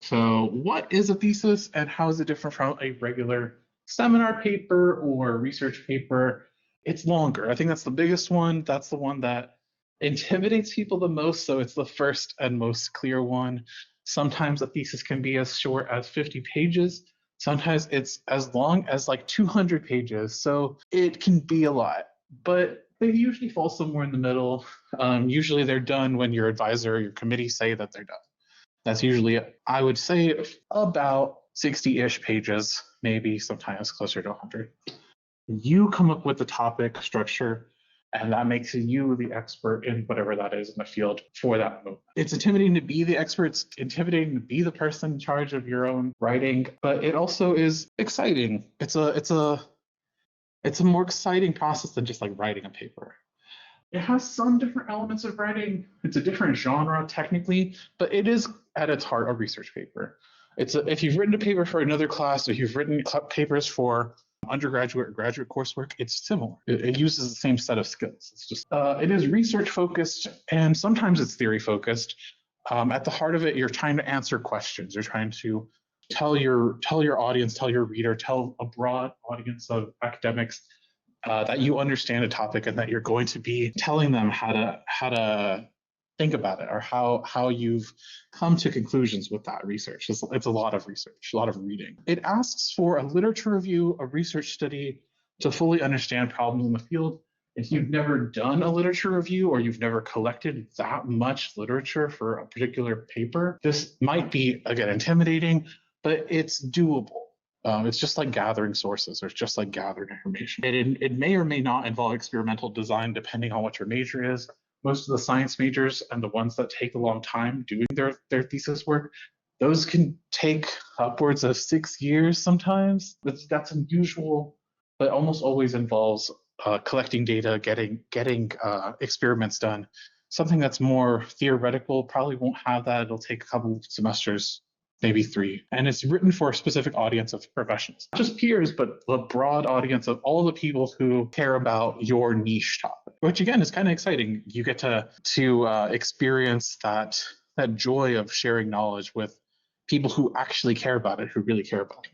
So what is a thesis and how is it different from a regular seminar paper or research paper? It's longer. I think that's the biggest one. That's the one that intimidates people the most. So it's the first and most clear one. Sometimes a thesis can be as short as 50 pages. Sometimes it's as long as like 200 pages. So it can be a lot, but they usually fall somewhere in the middle. Usually they're done when your advisor or your committee say that they're done. That's usually, I would say, about 60-ish pages, maybe sometimes closer to 100. You come up with the topic structure, and that makes you the expert in whatever that is in the field for that moment. It's intimidating to be the expert. It's intimidating to be the person in charge of your own writing, but it also is exciting. It's a more exciting process than just like writing a paper. It has some different elements of writing. It's a different genre technically, but it is at its heart a research paper. If you've written a paper for another class, or you've written papers for undergraduate or graduate coursework, it's similar. It uses the same set of skills. It's just it is research focused, and sometimes it's theory focused. At the heart of it, you're trying to answer questions. You're trying to tell your audience, tell your reader, tell a broad audience of academics that you understand a topic and that you're going to be telling them how to think about it, or how you've come to conclusions with that research. It's a lot of research, a lot of reading. It asks for a literature review, a research study to fully understand problems in the field. If you've never done a literature review or you've never collected that much literature for a particular paper, this might be, again, intimidating, but it's doable. It's just like gathering sources, or it's just like gathering information. It may or may not involve experimental design depending on what your major is. Most of the science majors and the ones that take a long time doing their thesis work, those can take upwards of 6 years sometimes. That's unusual, but almost always involves collecting data, getting experiments done. Something that's more theoretical probably won't have that. It'll take a couple of semesters, maybe 3. And it's written for a specific audience of professionals, not just peers, but the broad audience of all the people who care about your niche topic, which again is kind of exciting. You get to experience that joy of sharing knowledge with people who actually care about it, who really care about it.